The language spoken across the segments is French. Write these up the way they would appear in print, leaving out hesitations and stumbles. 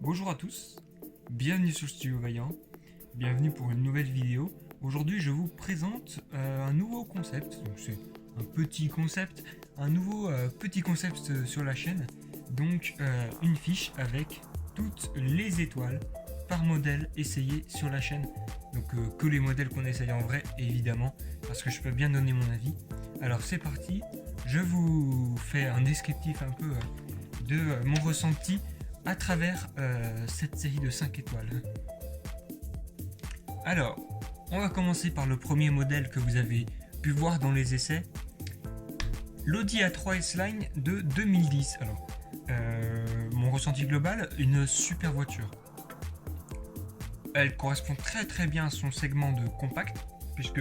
Bonjour à tous, bienvenue sur Studio Vaillant, bienvenue pour une nouvelle vidéo. Aujourd'hui je vous présente un nouveau concept, donc c'est un petit concept, un nouveau petit concept sur la chaîne. Donc une fiche avec toutes les étoiles par modèle essayées sur la chaîne. Donc que les modèles qu'on essaye en vrai évidemment, parce que je peux bien donner mon avis. Alors c'est parti, je vous fais un descriptif un peu de mon ressenti à travers cette série de 5 étoiles. Alors, on va commencer par le premier modèle que vous avez pu voir dans les essais, l'Audi A3 S-Line de 2010. Alors, mon ressenti global, une super voiture. Elle correspond très bien à son segment de compact, puisque,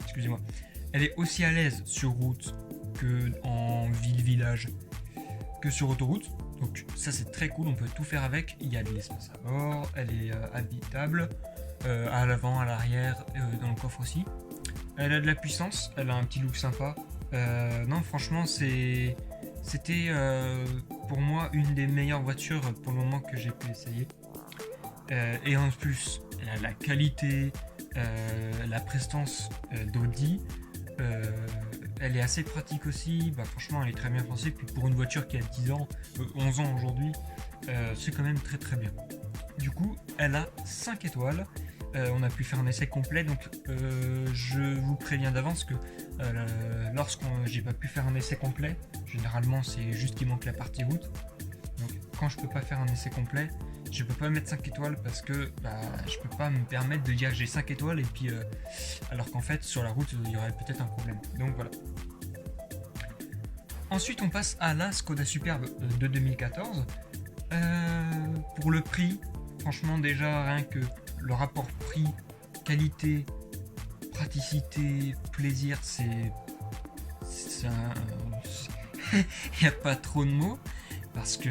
excusez-moi, elle est aussi à l'aise sur route que en ville-village, que sur autoroute. Donc ça c'est très cool, on peut tout faire avec. Il y a de l'espace à bord, elle est habitable, à l'avant, à l'arrière, dans le coffre aussi. Elle a de la puissance, elle a un petit look sympa. Non franchement c'était pour moi une des meilleures voitures pour le moment que j'ai pu essayer. Et en plus, elle a la qualité, la prestance d'Audi. Elle est assez pratique aussi, bah, franchement elle est très bien pensée, puis pour une voiture qui a 10 ans, 11 ans aujourd'hui, c'est quand même très bien. Du coup, elle a 5 étoiles, on a pu faire un essai complet, donc je vous préviens d'avance que lorsqu'on j'ai pas pu faire un essai complet, généralement c'est juste qu'il manque la partie route, donc quand je peux pas faire un essai complet, je peux pas mettre 5 étoiles parce que je peux pas me permettre de dire j'ai 5 étoiles et puis alors qu'en fait sur la route il y aurait peut-être un problème. Donc voilà. Ensuite on passe à la Skoda Superbe de 2014. Pour le prix, franchement déjà rien que le rapport prix, qualité, praticité, plaisir, il n'y a pas trop de mots parce que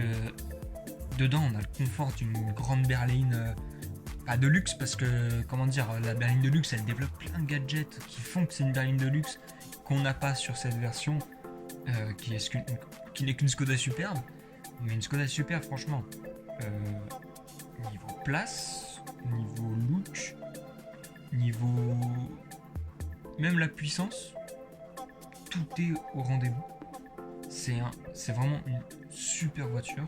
dedans on a le confort d'une grande berline, pas de luxe parce que comment dire, la berline de luxe elle développe plein de gadgets qui font que c'est une berline de luxe qu'on n'a pas sur cette version qui n'est qu'une Skoda Superbe, mais une Skoda Superbe franchement niveau place, niveau look, niveau même la puissance, tout est au rendez-vous. C'est vraiment une super voiture.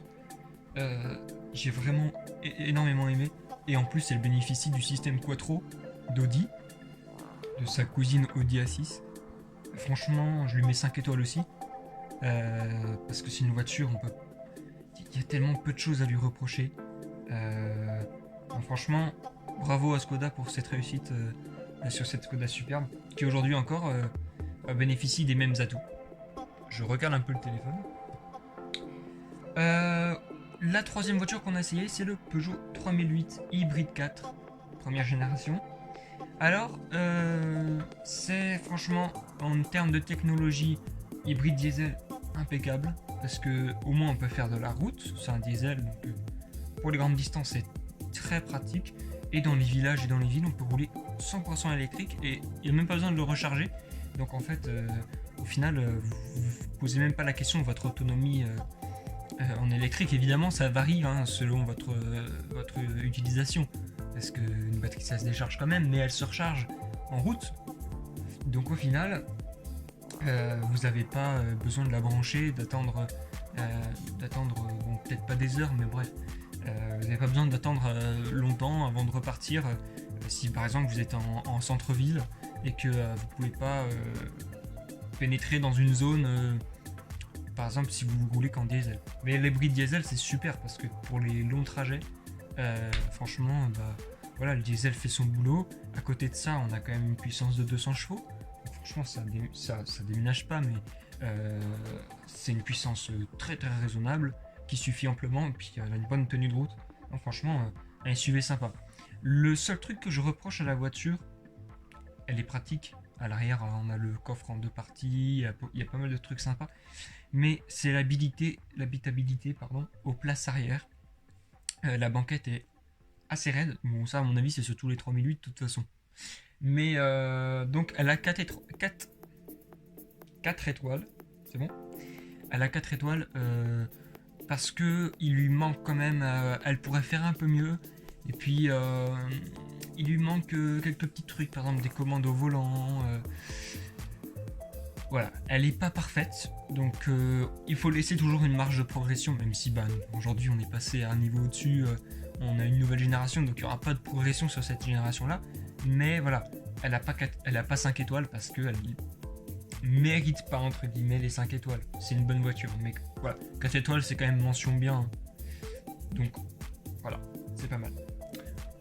J'ai vraiment énormément aimé. Et en plus, elle bénéficie du système Quattro d'Audi, de sa cousine Audi A6. Franchement, je lui mets 5 étoiles aussi. Parce que c'est une voiture, il y a tellement peu de choses à lui reprocher. Donc franchement, bravo à Skoda pour cette réussite sur cette Skoda Superbe, qui aujourd'hui encore bénéficie des mêmes atouts. Je regarde un peu le téléphone. La troisième voiture qu'on a essayé, c'est le Peugeot 3008 Hybride 4, première génération. Alors, c'est franchement, en termes de technologie, hybride diesel impeccable, parce que au moins on peut faire de la route, c'est un diesel, donc pour les grandes distances c'est très pratique, et dans les villages et dans les villes on peut rouler 100% électrique, et il n'y a même pas besoin de le recharger, donc en fait, au final, vous ne posez même pas la question de votre autonomie en électrique. Évidemment ça varie selon votre utilisation, parce qu'une batterie ça se décharge quand même, mais elle se recharge en route, donc au final vous n'avez pas besoin de la brancher, d'attendre bon, peut-être pas des heures, mais bref, vous n'avez pas besoin d'attendre longtemps avant de repartir si par exemple vous êtes en centre-ville et que vous pouvez pas pénétrer dans une zone, par exemple si vous roulez qu'en diesel. Mais l'hybride diesel c'est super parce que pour les longs trajets, franchement, voilà, le diesel fait son boulot. À côté de ça, on a quand même une puissance de 200 chevaux. Donc, franchement, ça déménage pas, mais c'est une puissance très raisonnable qui suffit amplement. Et puis, elle a une bonne tenue de route. Donc, franchement, un SUV sympa. Le seul truc que je reproche à la voiture, elle est pratique. À l'arrière, on a le coffre en deux parties. Il y a pas mal de trucs sympas. Mais c'est l'habitabilité aux places arrière. La banquette est assez raide. Bon, ça, à mon avis, c'est sur tous les 3008 de toute façon. Mais donc, elle a 4 étoiles. C'est bon. Elle a 4 étoiles parce que il lui manque quand même, elle pourrait faire un peu mieux. Et puis il lui manque quelques petits trucs, par exemple des commandes au volant. Voilà, elle est pas parfaite, donc il faut laisser toujours une marge de progression, même si bah, aujourd'hui on est passé à un niveau au-dessus, on a une nouvelle génération, donc il n'y aura pas de progression sur cette génération-là. Mais voilà, elle a pas 5 étoiles parce qu'elle mérite pas entre guillemets les 5 étoiles. C'est une bonne voiture, mais voilà, 4 étoiles c'est quand même mention bien. Donc voilà, c'est pas mal.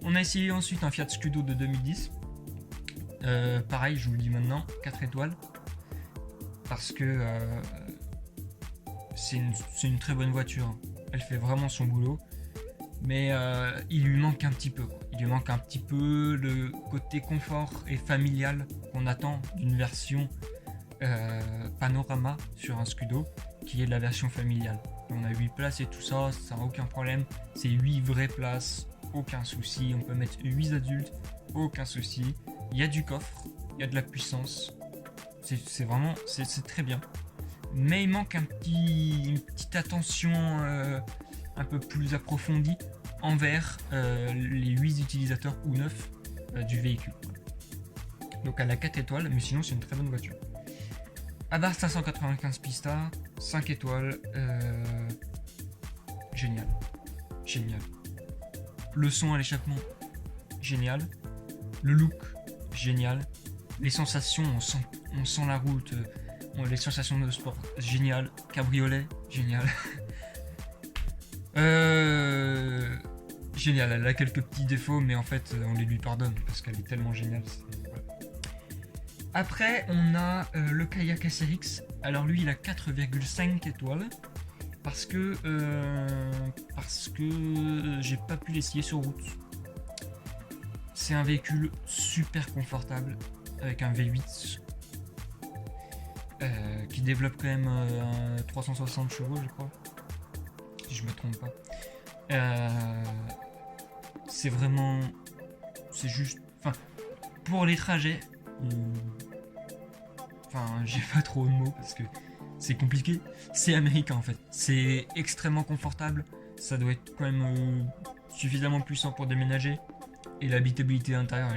On a essayé ensuite un Fiat Scudo de 2010. Pareil, je vous le dis maintenant, 4 étoiles. Parce que c'est une très bonne voiture. Elle fait vraiment son boulot. Mais il lui manque un petit peu. Il lui manque un petit peu le côté confort et familial qu'on attend d'une version panorama sur un Scudo, qui est la version familiale. On a 8 places et tout ça, ça n'a aucun problème. C'est 8 vraies places, aucun souci. On peut mettre 8 adultes, aucun souci. Il y a du coffre, il y a de la puissance. C'est vraiment, c'est très bien. Mais il manque une petite attention un peu plus approfondie envers les 8 utilisateurs ou 9 du véhicule. Donc elle a 4 étoiles, mais sinon c'est une très bonne voiture. Abarth 595 Pista, 5 étoiles. Génial. Génial. Le son à l'échappement, génial. Le look, génial. Les sensations, on sent la route, les sensations de sport, génial. Cabriolet, génial. Génial, elle a quelques petits défauts, mais en fait, on les lui pardonne parce qu'elle est tellement géniale. Voilà. Après, on a le Kayak SRX. Alors lui, il a 4,5 étoiles parce que j'ai pas pu l'essayer sur route. C'est un véhicule super confortable avec un V8 qui développe quand même 360 chevaux, je crois, si je me trompe pas. C'est juste, enfin, pour les trajets, j'ai pas trop de mots parce que c'est compliqué. C'est américain en fait, c'est extrêmement confortable. Ça doit être quand même suffisamment puissant pour déménager. Et l'habitabilité à l'intérieur,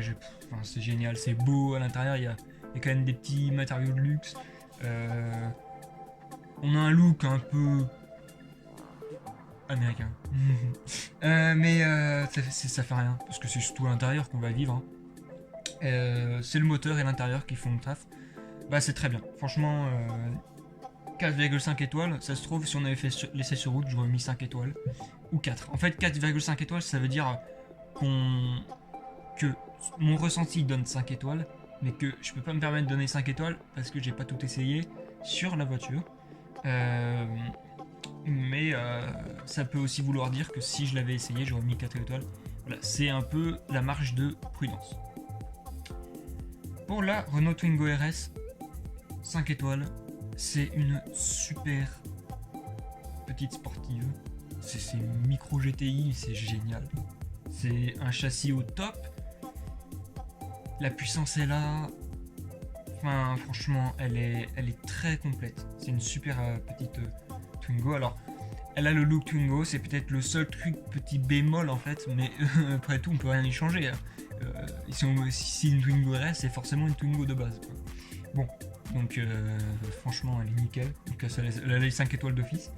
c'est génial, c'est beau à l'intérieur, il y a quand même des petits matériaux de luxe. On a un look un peu américain. Mais ça fait rien, parce que c'est surtout à l'intérieur qu'on va vivre. C'est le moteur et l'intérieur qui font le taf. Bah c'est très bien, franchement 4,5 étoiles, ça se trouve si on avait fait l'essai sur route, j'aurais mis 5 étoiles. Ou 4. En fait 4,5 étoiles ça veut dire que mon ressenti donne 5 étoiles, mais que je peux pas me permettre de donner 5 étoiles parce que j'ai pas tout essayé sur la voiture. Mais ça peut aussi vouloir dire que si je l'avais essayé, j'aurais mis 4 étoiles. Voilà, c'est un peu la marge de prudence. Pour la Renault Twingo RS, 5 étoiles, c'est une super petite sportive. C'est micro GTI, c'est génial. C'est un châssis au top. La puissance est là. Enfin, franchement, elle est très complète. C'est une super petite Twingo. Alors, elle a le look Twingo. C'est peut-être le seul truc petit bémol en fait. Mais après tout, on peut rien y changer. Si c'est une Twingo RS, c'est forcément une Twingo de base, quoi. Bon, donc franchement, elle est nickel. Donc, elle a les 5 étoiles d'office.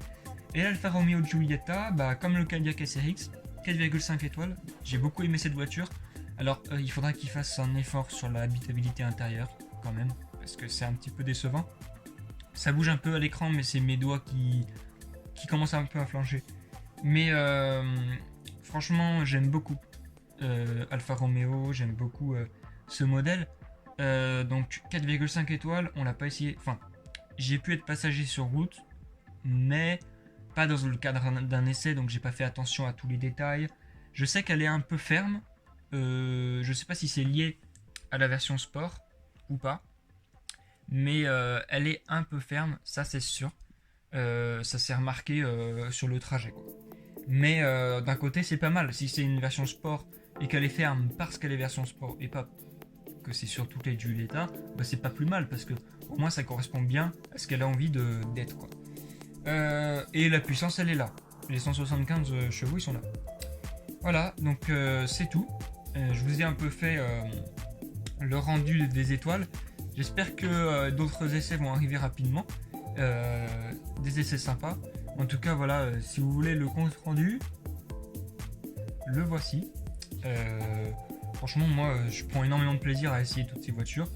Et l'Alfa Romeo Giulietta, comme le Cadillac SRX, 4,5 étoiles. J'ai beaucoup aimé cette voiture. Alors, il faudra qu'il fasse un effort sur l'habitabilité intérieure, quand même, parce que c'est un petit peu décevant. Ça bouge un peu à l'écran, mais c'est mes doigts qui commencent un peu à flancher. Mais franchement, j'aime beaucoup Alfa Romeo, j'aime beaucoup ce modèle. Donc 4,5 étoiles, on l'a pas essayé. Enfin, j'ai pu être passager sur route, mais pas dans le cadre d'un essai, donc j'ai pas fait attention à tous les détails. Je sais qu'elle est un peu ferme. Je sais pas si c'est lié à la version sport ou pas, mais elle est un peu ferme, ça c'est sûr. Ça s'est remarqué sur le trajet, quoi. Mais d'un côté c'est pas mal, si c'est une version sport et qu'elle est ferme parce qu'elle est version sport et pas que c'est sur toutes les Giulietta, c'est pas plus mal parce que au moins ça correspond bien à ce qu'elle a envie d'être, quoi. Et la puissance elle est là. Les 175 chevaux, ils sont là. Voilà, donc c'est tout. Je vous ai un peu fait le rendu des étoiles. J'espère que d'autres essais vont arriver rapidement. Des essais sympas. En tout cas, voilà, si vous voulez le compte rendu, le voici. Franchement, moi, je prends énormément de plaisir à essayer toutes ces voitures.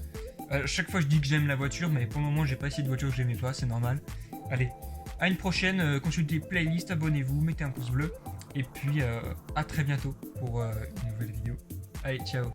Chaque fois, je dis que j'aime la voiture, mais pour le moment, j'ai pas essayé de voiture que j'aimais pas, c'est normal. Allez, à une prochaine. Consultez playlist, abonnez-vous, mettez un pouce bleu. Et puis, à très bientôt pour une nouvelle vidéo. Allez, ciao.